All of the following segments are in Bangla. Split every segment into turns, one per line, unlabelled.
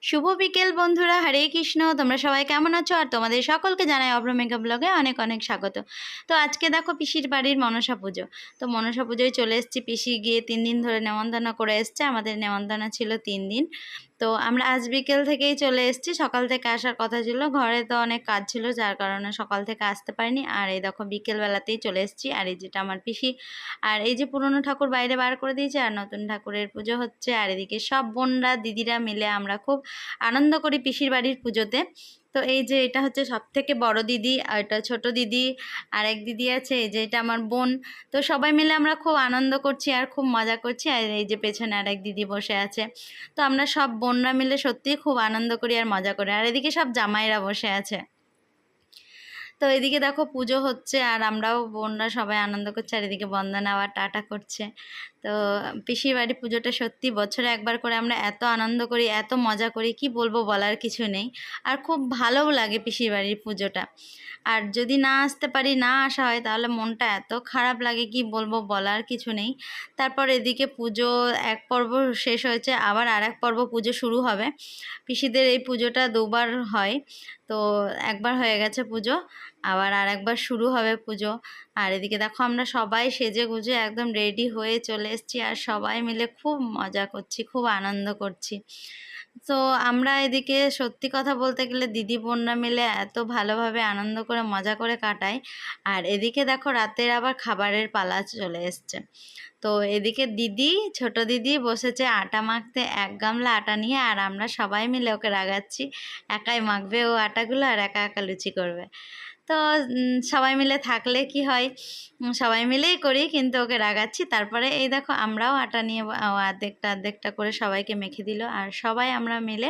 শুভ বিকেল বন্ধুরা, হরে কৃষ্ণ। তোমরা সবাই কেমন আছো? আর তোমাদের সকলকে জানাই অভ্রমেঘা ব্লগে অনেক অনেক স্বাগত। তো আজকে দেখো পিসির বাড়ির মনসা পুজো। তো মনসা পুজোয় চলে এসেছি। পিসি গিয়ে 3 দিন ধরে নেমন্তন্ন করে এসছে। আমাদের নেমন্তন্ন ছিল 3 দিন। তো আমরা আজ বিকেল থেকেই চলে এসেছি। সকাল থেকে আসার কথা ছিল, ঘরে তো অনেক কাজ ছিল যার কারণে সকাল থেকে আসতে পারিনি। আর এই দেখো বিকেলবেলাতেই চলে এসেছি। আর এই যেটা আমার পিসি, আর এই যে পুরনো ঠাকুর বাইরে বার করে দিয়েছে আর নতুন ঠাকুরের পুজো হচ্ছে। আর এদিকে সব বোনরা দিদিরা মিলে আমরা খুব আনন্দ করি পিসির বাড়ির পুজোতে। তো এই যে এটা হচ্ছে সব থেকে বড় দিদি, আর এটা ছোট দিদি, আর এক দিদি আছে, এই যে এটা আমার বোন। তো সবাই মিলে আমরা খুব আনন্দ করছি আর খুব মজা করছি। আর এই যে পেছনে আর এক দিদি বসে আছে। তো আমরা সব বোনরা মিলে সত্যিই খুব আনন্দ করি আর মজা করি। আর এদিকে সব জামাইরা বসে আছে। তো এদিকে দেখো পুজো হচ্ছে আর আমরাও বোনরা সবাই আনন্দ করছে। আর এদিকে বন্দনা আবার টাটা করছে। তো পিসির বাড়ি পুজোটা সত্যি বছরে একবার করে আমরা এত আনন্দ করি, এত মজা করি, কি বলবো, বলার কিছু নেই। আর খুব ভালোও লাগে পিসির বাড়ির পুজোটা। আর যদি না আসতে পারি, না আসা হয়, তাহলে মনটা এত খারাপ লাগে, কি বলবো, বলার কিছু নেই। তারপর এদিকে পুজো এক পর্ব শেষ হয়েছে, আবার আর এক পর্ব পুজো শুরু হবে। পিসিদের এই পুজোটা দুবার হয়। তো একবার হয়ে গেছে পুজো, আবার আর একবার শুরু হবে পুজো। আর এদিকে দেখো আমরা সবাই সেজে গুজে একদম রেডি হয়ে চলে এসেছি আর সবাই মিলে খুব মজা করছি, খুব আনন্দ করছি। তো আমরা এদিকে সত্যি কথা বলতে গেলে দিদি বোনরা মিলে এত ভালোভাবে আনন্দ করে মজা করে কাটাই। আর এদিকে দেখো রাতের আবার খাবারের পালা চলে এসছে। তো এদিকে দিদি, ছোট দিদি বসেছে আটা মাখতে, 1 গামলা আটা নিয়ে। আর আমরা সবাই মিলে ওকে রাগাচ্ছি, একাই মাখবে ও আটাগুলো আর একা একা লুচি করবে। তো সবাই মিলে থাকলে কি হয়, সবাই মিলেই করি, কিন্তু ওকে রাগাচ্ছি। তারপরে এই দেখো আমরাও আটা নিয়ে অর্ধেকটা অর্ধেকটা করে সবাইকে মেখে দিল। আর সবাই আমরা মিলে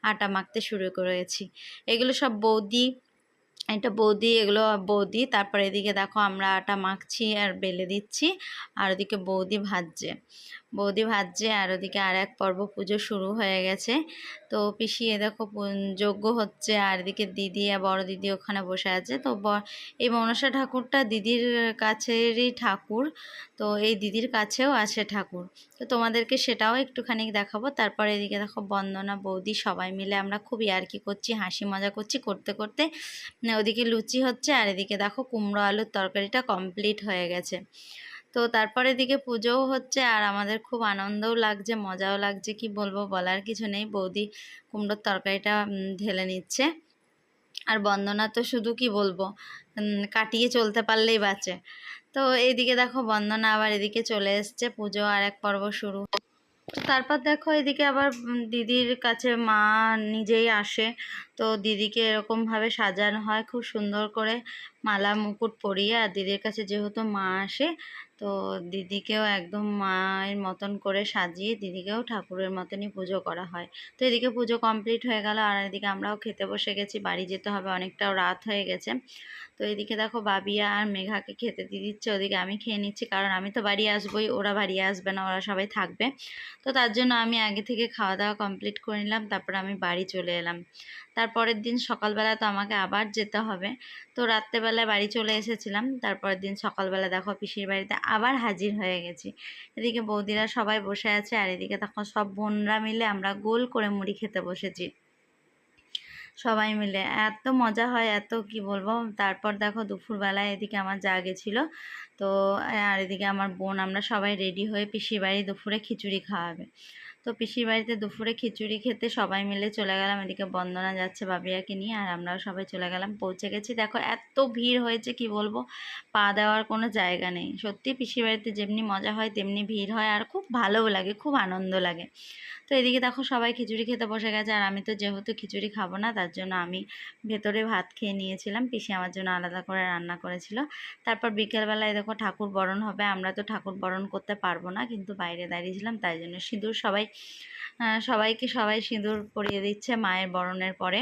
আটা মাখতে শুরু করেছি। এগুলো সব বৌদি, এটা বৌদি, এগুলো বৌদি। তারপরে এদিকে দেখো আমরা আটা মাখছি আর বেলে দিচ্ছি। আর ওদিকে বৌদি ভাজছে আর ওদিকে আর এক পর্ব পুজো শুরু হয়ে গেছে। তো পিসি এ দেখো যজ্ঞ হচ্ছে। আর এদিকে দিদি আর বড় দিদি ওখানে বসে আছে। তো এই মনসা ঠাকুরটা দিদির কাছেরই ঠাকুর। তো এই দিদির কাছেও আছে ঠাকুর। তো তোমাদেরকে সেটাও একটুখানি দেখাবো। তারপরে এদিকে দেখো বন্দনা, বৌদি সবাই মিলে আমরা খুব ইয়ার্কি করছি, হাসি মজা করছি করতে করতে ওদিকে লুচি হচ্ছে। আর এদিকে দেখো কুমড়ো আলুর তরকারিটা কমপ্লিট হয়ে গেছে। তো তারপরে এদিকে পুজোও হচ্ছে আর আমাদের খুব আনন্দও লাগছে, মজাও লাগছে, কি বলবো, বলার কিছু নেই। বৌদি কুমড়োর তরকারিটা ঢেলে নিচ্ছে। আর বন্দনা তো শুধু কি বলবো, কাটিয়ে চলতে পারলেই বাঁচে। তো এইদিকে দেখো বন্দনা আবার এদিকে চলে এসছে, পুজো আর এক পর্ব শুরু। তারপর দেখো এদিকে আবার দিদির কাছে মা নিজেই আসে। তো দিদিকে এরকমভাবে সাজানো হয় খুব সুন্দর করে, মালা মুকুট পরিয়ে। আর দিদির কাছে যেহেতু মা আসে, তো দিদিকেও একদম মায়ের মতন করে সাজিয়ে দিদিকেও ঠাকুরের মতনই পুজো করা হয়। তো এদিকে পুজো কমপ্লিট হয়ে গেল আর এদিকে আমরাও খেতে বসে গেছি, বাড়ি যেতে হবে, অনেকটাও রাত হয়ে গেছে। তো এদিকে দেখো বাবিয়া আর মেঘাকে খেতে দিয়ে দিচ্ছে, ওদিকে আমি খেয়ে নিচ্ছি, কারণ আমি তো বাড়ি আসবোই, ওরা বাড়ি আসবে না, ওরা সবাই থাকবে। তো তার জন্য আমি আগে থেকে খাওয়া দাওয়া কমপ্লিট করে নিলাম, তারপর আমি বাড়ি চলে এলাম। তারপরের দিন সকালবেলা তো আমাকে আবার যেতে হবে। তো রাত্রেবেলায় বাড়ি চলে এসেছিলাম, তারপরের দিন সকালবেলা দেখো পিসির বাড়িতে আবার হাজির হয়ে গেছি। এদিকে বৌদিরা সবাই বসে আছে আর এদিকে তখন সব বোনরা মিলে আমরা গোল করে মুড়ি খেতে বসেছি সবাই মিলে। এত মজা হয়, এত কি বলবো। তারপর দেখো দুপুরবেলায় এদিকে আমার যা গেছিলো। তো আর এদিকে আমার বোন, আমরা সবাই রেডি হয়ে পিসির বাড়ি দুপুরে খিচুড়ি খাওয়াবে। তো পিসির বাড়িতে দুপুরে খিচুড়ি খেতে সবাই মিলে চলে গেলাম। এদিকে বন্দনা যাচ্ছে বাবিয়াকে নিয়ে আর আমরাও সবাই চলে গেলাম। পৌঁছে গেছি, দেখো এত ভিড় হয়েছে, কি বলবো, পা দেওয়ার কোনো জায়গা নেই। সত্যি পিসির বাড়িতে যেমনি মজা হয় তেমনি ভিড় হয় আর খুব ভালোও লাগে, খুব আনন্দ লাগে। তো এদিকে দেখো সবাই খিচুড়ি খেতে বসে গেছে আর আমি তো যেহেতু খিচুড়ি খাবো না, তার জন্য আমি ভেতরে ভাত খেয়ে নিয়েছিলাম। পিসি আমার জন্য আলাদা করে রান্না করেছিল। তারপর বিকেলবেলায় দেখো ঠাকুর বরণ হবে। আমরা তো ঠাকুর বরণ করতে পারবো না, কিন্তু বাইরে দাঁড়িয়েছিলাম, তাই জন্য সিঁদুর সবাইকে সবাই সিঁদুর পরিয়ে দিচ্ছে মায়ের বরণের পরে।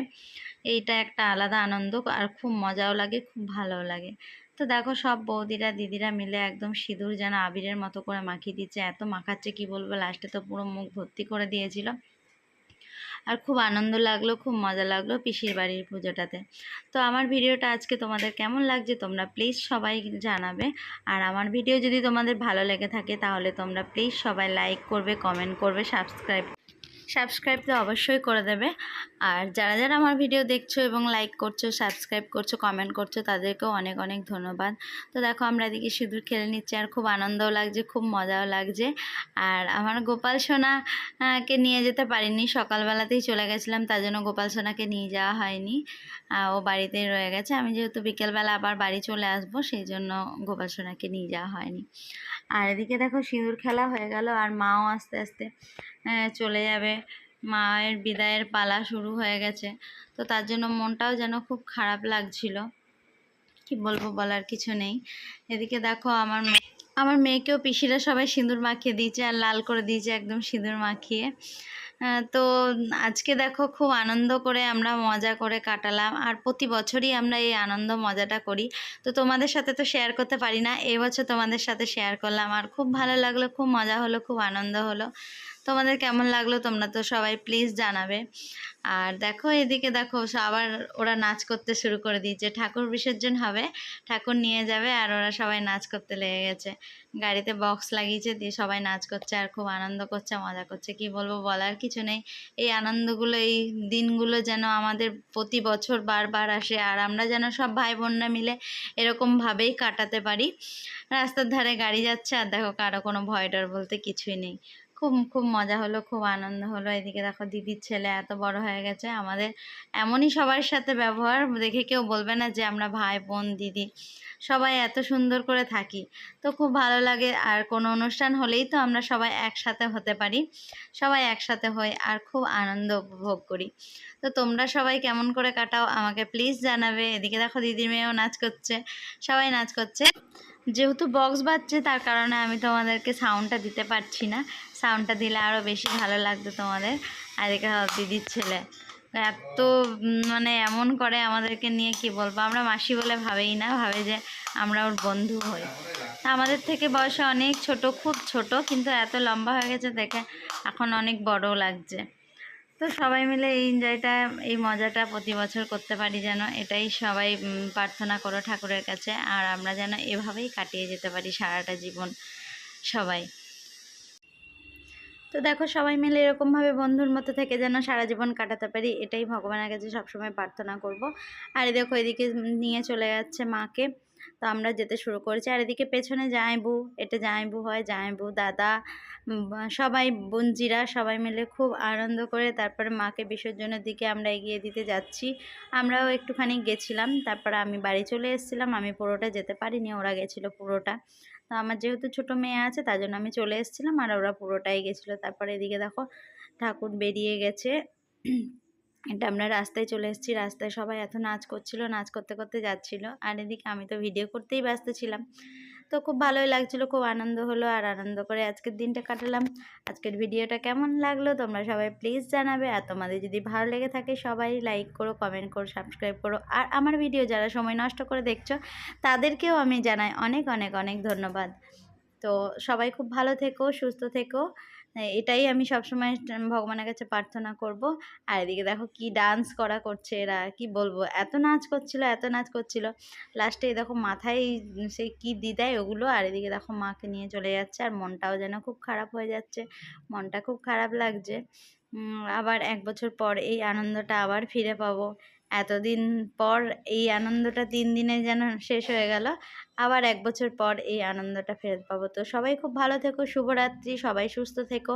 এইটা একটা আলাদা আনন্দ আর খুব মজাও লাগে, খুব ভালোও লাগে। তো দেখো সব বৌদিরা দিদিরা মিলে একদম সিঁদুর যেন আবিরের মতো করে মাখিয়ে দিচ্ছে, এত মাখাচ্ছে কি বলবো, লাস্টে তো পুরো মুখ ভর্তি করে দিয়েছিল। আর খুব আনন্দ লাগলো, খুব মজা লাগলো পিসির বাড়ির পুজোটাতে। তো আমার ভিডিওটা আজকে তোমাদের কেমন লাগছে তোমরা প্লিজ সবাই জানাবে। আর আমার ভিডিও যদি তোমাদের ভালো লেগে থাকে তাহলে তোমরা প্লিজ সবাই লাইক করবে, কমেন্ট করবে, সাবস্ক্রাইব তো অবশ্যই করে দেবে। আর যারা যারা আমার ভিডিও দেখছো এবং লাইক করছো, সাবস্ক্রাইব করছো, কমেন্ট করছো, তাদেরকেও অনেক অনেক ধন্যবাদ। তো দেখো আমরা এদিকে সিঁদুর খেলে নিচ্ছি আর খুব আনন্দও লাগছে, খুব মজাও লাগছে। আর আমার গোপাল সোনাকে নিয়ে যেতে পারিনি, সকালবেলাতেই চলে গেছিলাম, তার জন্য গোপাল সোনাকে নিয়ে যাওয়া হয়নি। ও বাড়িতেই রয়ে গেছে। আমি যেহেতু বিকেলবেলা আবার বাড়ি চলে আসবো, সেই জন্য গোপাল সোনাকে নিয়ে যাওয়া হয়নি। আর এদিকে দেখো সিঁদুর খেলা হয়ে গেল আর মাও আস্তে আস্তে চলে যাবে। মায়ের বিদায়ের পালা শুরু হয়ে গেছে, তো তার জন্য মনটাও যেন খুব খারাপ লাগছিল, কি বলবো, বলার কিছু নেই। এদিকে দেখো আমার মেয়েকেও পিসিরা সবাই সিঁদুর মাখিয়ে দিয়েছে আর লাল করে দিয়েছে একদম সিঁদুর মাখিয়ে। তো আজকে দেখো খুব আনন্দ করে আমরা মজা করে কাটালাম, আর প্রতি বছরই আমরা এই আনন্দ মজাটা করি। তো তোমাদের সাথে তো শেয়ার করতে পারি না, এবছর তোমাদের সাথে শেয়ার করলাম আর খুব ভালো লাগলো, খুব মজা হলো, খুব আনন্দ হলো। তোমাদের কেমন লাগলো তোমরা তো সবাই প্লিজ জানাবে। আর দেখো এদিকে দেখো আবার ওরা নাচ করতে শুরু করে দিয়েছে, ঠাকুর বিসর্জন হবে, ঠাকুর নিয়ে যাবে আর ওরা সবাই নাচ করতে লেগে গেছে। গাড়িতে বক্স লাগিয়েছে, দিয়ে সবাই নাচ করছে আর খুব আনন্দ করছে, মজা করছে, কি বলবো, বলার কিছু নেই। এই আনন্দগুলো, এই দিনগুলো যেন আমাদের প্রতি বছর বারবার আসে আর আমরা যেন সব ভাই বোনরা মিলে এরকমভাবেই কাটাতে পারি। রাস্তার ধারে গাড়ি যাচ্ছে আর দেখো কারো কোনো ভয় ডর বলতে কিছুই নেই। খুব খুব মজা হলো, খুব আনন্দ হলো। এদিকে দেখো দিদির ছেলে এত বড় হয়ে গেছে, আমাদের এমনই সবার সাথে ব্যবহার দেখে কেউ বলবে না যে আমরা ভাই বোন দিদি সবাই এত সুন্দর করে থাকি। তো খুব ভালো লাগে, আর কোনো অনুষ্ঠান হলেই তো আমরা সবাই একসাথে হতে পারি, সবাই একসাথে হই আর খুব আনন্দ উপভোগ করি। তো তোমরা সবাই কেমন করে কাটাও আমাকে প্লিজ জানাবে। এদিকে দেখো দিদির মেয়েও নাচ করছে, সবাই নাচ করছে। যেহেতু বক্স বাজছে তার কারণে আমি তোমাদেরকে সাউন্ডটা দিতে পারছি না, সাউন্ডটা দিলে আরও বেশি ভালো লাগতো তোমাদের। আর এদিকে দিদির ছেলে এত মানে এমন করে আমাদেরকে নিয়ে, কি বলবো, আমরা মাসি বলে ভাবেই না, ভাবে যে আমরা ওর বন্ধু হই। আমাদের থেকে বয়সে অনেক ছোট, খুব ছোট, কিন্তু এত লম্বা হয়ে গেছে দেখে এখন অনেক বড়ও লাগছে। তো সবাই মিলে এই এনজয়টা, এই মজাটা প্রতি বছর করতে পারি যেন, এটাই সবাই প্রার্থনা করো ঠাকুরের কাছে। আর আমরা যেন এভাবেই কাটিয়ে যেতে পারি সারাটা জীবন সবাই। তো দেখো সবাই মিলে এরকমভাবে বন্ধুর মতো থেকে যেন সারা জীবন কাটাতে পারি, এটাই ভগবানের কাছে সবসময় প্রার্থনা করব। আর দেখো এদিকে নিয়ে চলে যাচ্ছে মাকে, তো আমরা যেতে শুরু করেছি। আর এদিকে পেছনে জামাইবু, এটা জামাইবু হয়, জামাইবু দাদা সবাই বোনজিরা সবাই মিলে খুব আনন্দ করে তারপরে মাকে বিসর্জনের দিকে আমরা এগিয়ে দিতে যাচ্ছি। আমরাও একটুখানি গেছিলাম, তারপরে আমি বাড়ি চলে এসেছিলাম, আমি পুরোটা যেতে পারিনি, ওরা গেছিলো পুরোটা। তো আমার যেহেতু ছোটো মেয়ে আছে তার জন্য আমি চলে এসেছিলাম আর ওরা পুরোটাই গেছিলো। তারপরে এদিকে দেখো ঠাকুর বেরিয়ে গেছে, এটা আমরা রাস্তায় চলে এসেছি। রাস্তায় সবাই এত নাচ করছিল, নাচ করতে করতে যাচ্ছিলো, আর এদিকে আমি তো ভিডিও করতেই ব্যস্ত ছিলাম। তো খুব ভালোই লাগছিলো, খুব আনন্দ হলো আর আনন্দ করে আজকের দিনটা কাটালাম। আজকের ভিডিওটা কেমন লাগলো তোমরা সবাই প্লিজ জানাবে। আর তোমাদের যদি ভালো লেগে থাকে সবাই লাইক করো, কমেন্ট করো, সাবস্ক্রাইব করো। আর আমার ভিডিও যারা সময় নষ্ট করে দেখছো তাদেরকেও আমি জানাই অনেক অনেক অনেক ধন্যবাদ। তো সবাই খুব ভালো থেকো, সুস্থ থেকো, এটাই আমি সবসময় ভগবানের কাছে প্রার্থনা করব। আর এদিকে দেখো কি ডান্স করছে এরা, কি বলবো, এত নাচ করছিল, এত নাচ করছিল, লাস্টে দেখো মাথায় সেই কি দেয় ওগুলো। আর এদিকে দেখো মাকে নিয়ে চলে যাচ্ছে আর মনটাও যেন খুব খারাপ হয়ে যাচ্ছে, মনটা খুব খারাপ লাগছে। আবার 1 বছর পর এই আনন্দটা আবার ফিরে পাবো। এতদিন পর এই আনন্দটা 3 দিনে যেন শেষ হয়ে গেল, আবার 1 বছর পর এই আনন্দটা ফেরত পাবো। তো সবাই খুব ভালো থেকো, শুভরাত্রি, সবাই সুস্থ থেকো।